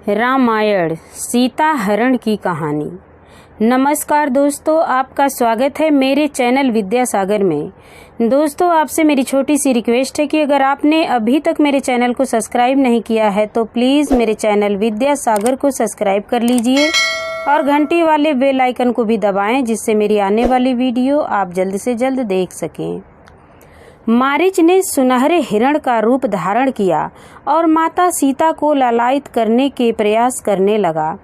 रामायण सीता हरण की कहानी। नमस्कार दोस्तों, आपका स्वागत है मेरे चैनल विद्यासागर में। दोस्तों, आपसे मेरी छोटी सी रिक्वेस्ट है कि अगर आपने अभी तक मेरे चैनल को सब्सक्राइब नहीं किया है तो प्लीज़ मेरे चैनल विद्यासागर को सब्सक्राइब कर लीजिए और घंटी वाले बेल आइकन को भी दबाएं, जिससे मेरी आने वाली वीडियो आप जल्द से जल्द देख सकें। मारीच ने सुनहरे हिरण का रूप धारण किया और माता सीता को लालायित करने के प्रयास करने लगा।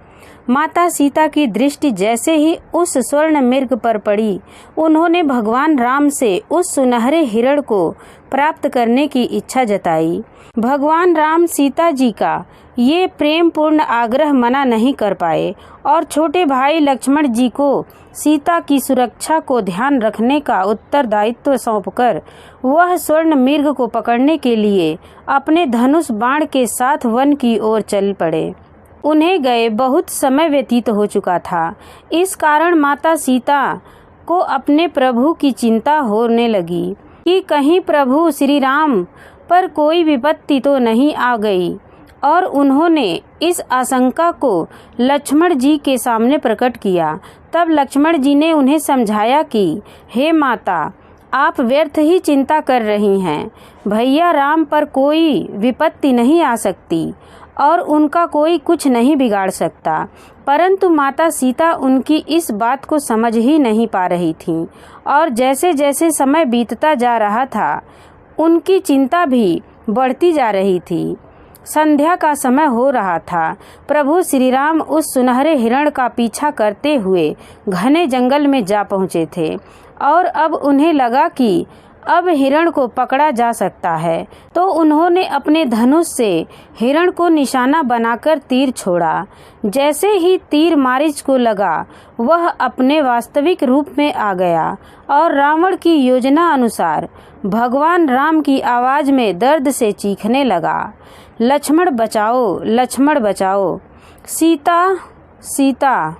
माता सीता की दृष्टि जैसे ही उस स्वर्ण मृग पर पड़ी, उन्होंने भगवान राम से उस सुनहरे हिरण को प्राप्त करने की इच्छा जताई। भगवान राम सीता जी का ये प्रेम पूर्ण आग्रह मना नहीं कर पाए और छोटे भाई लक्ष्मण जी को सीता की सुरक्षा को ध्यान रखने का उत्तरदायित्व सौंपकर वह स्वर्ण मृग को पकड़ने के लिए अपने धनुष बाण के साथ वन की ओर चल पड़े। उन्हें गए बहुत समय व्यतीत हो चुका था। इस कारण माता सीता को अपने प्रभु की चिंता होने लगी कि कहीं प्रभु श्री राम पर कोई विपत्ति तो नहीं आ गई, और उन्होंने इस आशंका को लक्ष्मण जी के सामने प्रकट किया। तब लक्ष्मण जी ने उन्हें समझाया कि हे माता, आप व्यर्थ ही चिंता कर रही हैं। भैया राम पर कोई विपत्ति नहीं आ सकती और उनका कोई कुछ नहीं बिगाड़ सकता। परंतु माता सीता उनकी इस बात को समझ ही नहीं पा रही थी और जैसे जैसे समय बीतता जा रहा था, उनकी चिंता भी बढ़ती जा रही थी। संध्या का समय हो रहा था। प्रभु श्री राम उस सुनहरे हिरण का पीछा करते हुए घने जंगल में जा पहुँचे थे और अब उन्हें लगा कि अब हिरण को पकड़ा जा सकता है, तो उन्होंने अपने धनुष से हिरण को निशाना बनाकर तीर छोड़ा। जैसे ही तीर मारीच को लगा, वह अपने वास्तविक रूप में आ गया और रावण की योजना अनुसार भगवान राम की आवाज में दर्द से चीखने लगा, लक्ष्मण बचाओ, लक्ष्मण बचाओ, सीता सीता।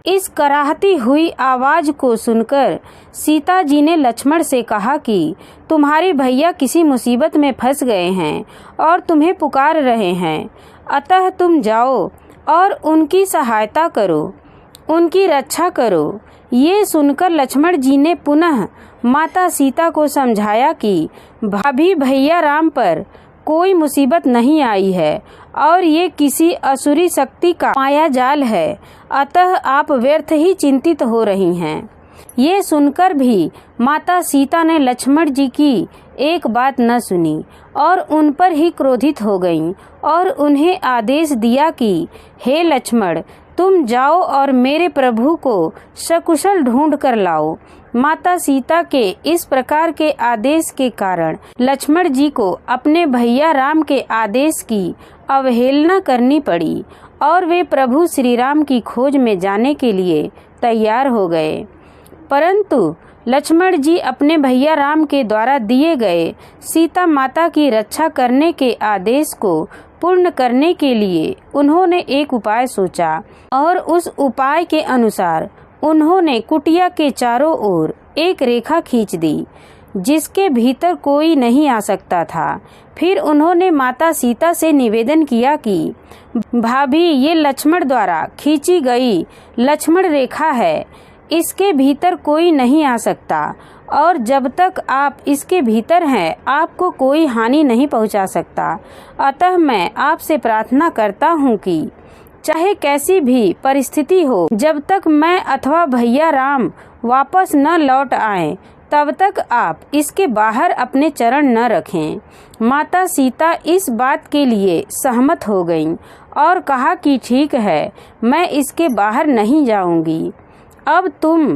इस कराहती हुई आवाज को सुनकर सीता जी ने लक्ष्मण से कहा कि तुम्हारे भैया किसी मुसीबत में फंस गए हैं और तुम्हें पुकार रहे हैं, अतः तुम जाओ और उनकी सहायता करो, उनकी रक्षा करो। ये सुनकर लक्ष्मण जी ने पुनः माता सीता को समझाया कि भाभी भैया राम पर कोई मुसीबत नहीं आई है और ये किसी असुरी शक्ति का माया जाल है, अतः आप व्यर्थ ही चिंतित हो रही हैं। ये सुनकर भी माता सीता ने लक्ष्मण जी की एक बात न सुनी और उन पर ही क्रोधित हो गईं और उन्हें आदेश दिया कि हे लक्ष्मण, तुम जाओ और मेरे प्रभु को सकुशल ढूंढ कर लाओ। माता सीता के इस प्रकार के आदेश के कारण लक्ष्मण जी को अपने भैया राम के आदेश की अवहेलना करनी पड़ी और वे प्रभु श्री राम की खोज में जाने के लिए तैयार हो गए। परंतु लक्ष्मण जी अपने भैया राम के द्वारा दिए गए सीता माता की रक्षा करने के आदेश को पूर्ण करने के लिए उन्होंने एक उपाय सोचा और उस उपाय के अनुसार उन्होंने कुटिया के चारों ओर एक रेखा खींच दी, जिसके भीतर कोई नहीं आ सकता था। फिर उन्होंने माता सीता से निवेदन किया कि भाभी, ये लक्ष्मण द्वारा खींची गई लक्ष्मण रेखा है, इसके भीतर कोई नहीं आ सकता और जब तक आप इसके भीतर हैं, आपको कोई हानि नहीं पहुंचा सकता। अतः मैं आपसे प्रार्थना करता हूं कि चाहे कैसी भी परिस्थिति हो, जब तक मैं अथवा भैया राम वापस न लौट आए, तब तक आप इसके बाहर अपने चरण न रखें। माता सीता इस बात के लिए सहमत हो गईं और कहा कि ठीक है, मैं इसके बाहर नहीं जाऊंगी। अब तुम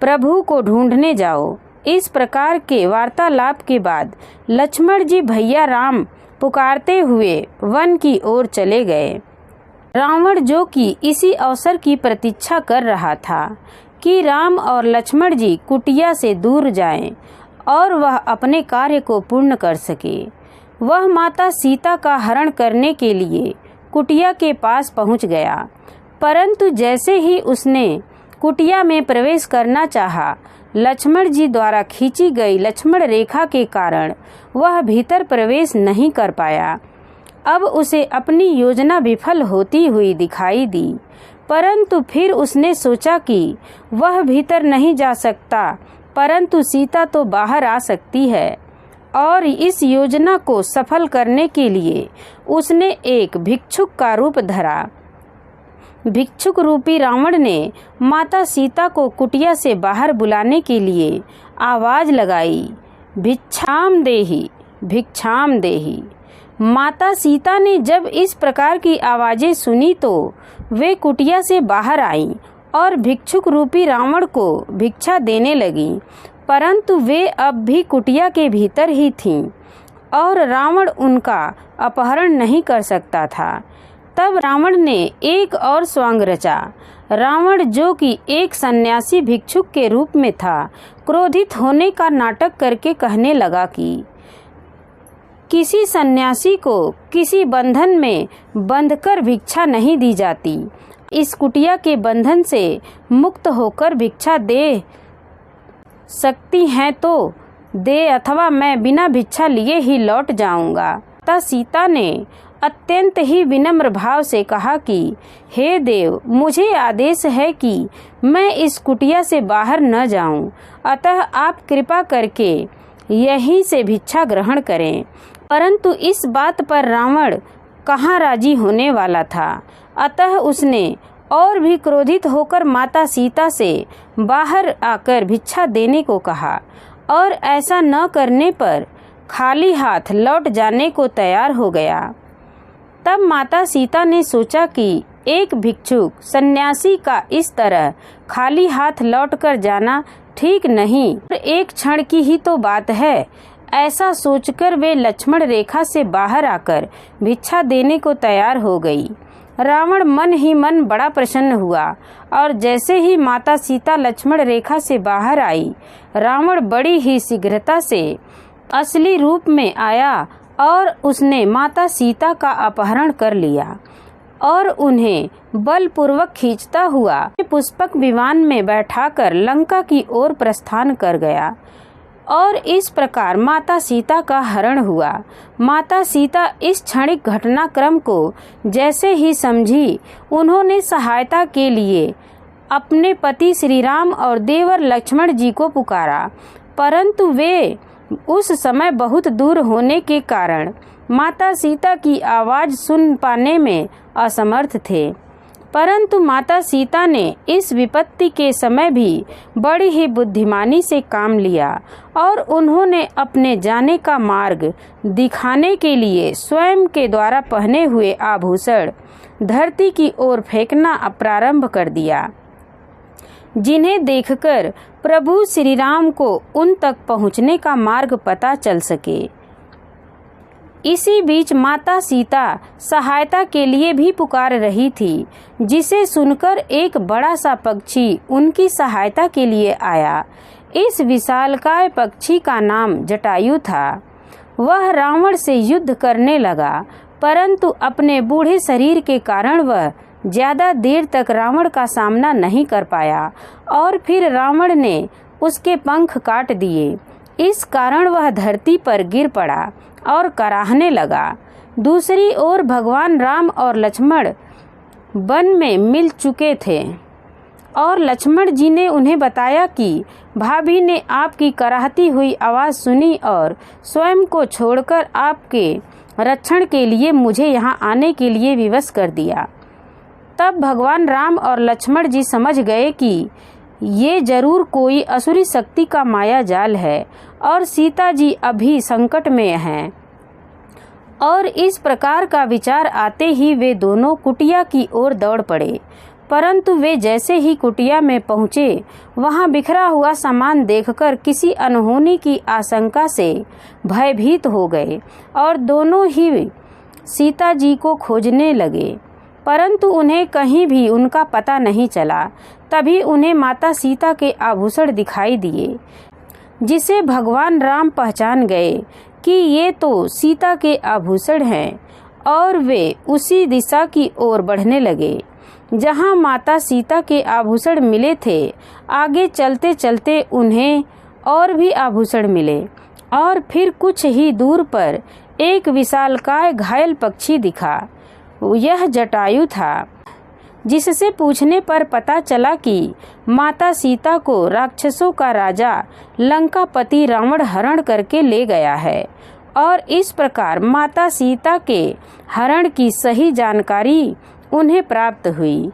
प्रभु को ढूंढने जाओ। इस प्रकार के वार्तालाप के बाद लक्ष्मण जी भैया राम पुकारते हुए वन की ओर चले गए। रावण, जो कि इसी अवसर की प्रतीक्षा कर रहा था कि राम और लक्ष्मण जी कुटिया से दूर जाएं और वह अपने कार्य को पूर्ण कर सके, वह माता सीता का हरण करने के लिए कुटिया के पास पहुंच गया। परंतु जैसे ही उसने कुटिया में प्रवेश करना चाहा, लक्ष्मण जी द्वारा खींची गई लक्ष्मण रेखा के कारण वह भीतर प्रवेश नहीं कर पाया। अब उसे अपनी योजना विफल होती हुई दिखाई दी, परंतु फिर उसने सोचा कि वह भीतर नहीं जा सकता, परंतु सीता तो बाहर आ सकती है। और इस योजना को सफल करने के लिए उसने एक भिक्षुक का रूप धरा। भिक्षुक रूपी रावण ने माता सीता को कुटिया से बाहर बुलाने के लिए आवाज लगाई, भिक्षाम देहि, भिक्षाम देहि। माता सीता ने जब इस प्रकार की आवाजें सुनी तो वे कुटिया से बाहर आईं और भिक्षुक रूपी रावण को भिक्षा देने लगीं, परंतु वे अब भी कुटिया के भीतर ही थीं और रावण उनका अपहरण नहीं कर सकता था। तब रावण ने एक और स्वांग रचा। रावण, जो कि एक सन्यासी भिक्षुक के रूप में था, क्रोधित होने का नाटक करके कहने लगा कि किसी सन्यासी को किसी बंधन में बंधकर भिक्षा नहीं दी जाती। इस कुटिया के बंधन से मुक्त होकर भिक्षा दे सकती हैं तो दे, अथवा मैं बिना भिक्षा लिए ही लौट जाऊंगा। तब सीता ने अत्यंत ही विनम्र भाव से कहा कि हे देव, मुझे आदेश है कि मैं इस कुटिया से बाहर न जाऊं, अतः आप कृपा करके यहीं से भिक्षा ग्रहण करें। परंतु इस बात पर रावण कहाँ राजी होने वाला था, अतः उसने और भी क्रोधित होकर माता सीता से बाहर आकर भिक्षा देने को कहा और ऐसा न करने पर खाली हाथ लौट जाने को तैयार हो गया। तब माता सीता ने सोचा कि एक भिक्षुक सन्यासी का इस तरह खाली हाथ लौटकर जाना ठीक नहीं, एक क्षण की ही तो बात है। ऐसा सोचकर वे लक्ष्मण रेखा से बाहर आकर भिक्षा देने को तैयार हो गई। रावण मन ही मन बड़ा प्रसन्न हुआ और जैसे ही माता सीता लक्ष्मण रेखा से बाहर आई, रावण बड़ी ही शीघ्रता से असली रूप में आया और उसने माता सीता का अपहरण कर लिया और उन्हें बलपूर्वक खींचता हुआ पुष्पक विमान में बैठाकर लंका की ओर प्रस्थान कर गया। और इस प्रकार माता सीता का हरण हुआ। माता सीता इस क्षणिक घटनाक्रम को जैसे ही समझी, उन्होंने सहायता के लिए अपने पति श्री राम और देवर लक्ष्मण जी को पुकारा, परंतु वे उस समय बहुत दूर होने के कारण माता सीता की आवाज सुन पाने में असमर्थ थे। परंतु माता सीता ने इस विपत्ति के समय भी बड़ी ही बुद्धिमानी से काम लिया और उन्होंने अपने जाने का मार्ग दिखाने के लिए स्वयं के द्वारा पहने हुए आभूषण धरती की ओर फेंकना प्रारंभ कर दिया, जिन्हें देखकर प्रभु श्री राम को उन तक पहुंचने का मार्ग पता चल सके। इसी बीच माता सीता सहायता के लिए भी पुकार रही थी, जिसे सुनकर एक बड़ा सा पक्षी उनकी सहायता के लिए आया। इस विशालकाय पक्षी का नाम जटायु था। वह रावण से युद्ध करने लगा, परंतु अपने बूढ़े शरीर के कारण वह ज्यादा देर तक रावण का सामना नहीं कर पाया और फिर रावण ने उसके पंख काट दिए। इस कारण वह धरती पर गिर पड़ा और कराहने लगा। दूसरी ओर भगवान राम और लक्ष्मण वन में मिल चुके थे और लक्ष्मण जी ने उन्हें बताया कि भाभी ने आपकी कराहती हुई आवाज़ सुनी और स्वयं को छोड़कर आपके रक्षण के लिए मुझे यहाँ आने के लिए विवश कर दिया। तब भगवान राम और लक्ष्मण जी समझ गए कि ये जरूर कोई असुरी शक्ति का माया जाल है और सीता जी अभी संकट में हैं। और इस प्रकार का विचार आते ही वे दोनों कुटिया की ओर दौड़ पड़े। परंतु वे जैसे ही कुटिया में पहुँचे, वहाँ बिखरा हुआ सामान देखकर किसी अनहोनी की आशंका से भयभीत हो गए और दोनों ही सीता जी को खोजने लगे, परंतु उन्हें कहीं भी उनका पता नहीं चला। तभी उन्हें माता सीता के आभूषण दिखाई दिए, जिसे भगवान राम पहचान गए कि ये तो सीता के आभूषण हैं और वे उसी दिशा की ओर बढ़ने लगे जहां माता सीता के आभूषण मिले थे। आगे चलते चलते उन्हें और भी आभूषण मिले और फिर कुछ ही दूर पर एक विशालकाय घायल पक्षी दिखा। यह जटायु था, जिससे पूछने पर पता चला कि माता सीता को राक्षसों का राजा लंकापति रावण हरण करके ले गया है और इस प्रकार माता सीता के हरण की सही जानकारी उन्हें प्राप्त हुई।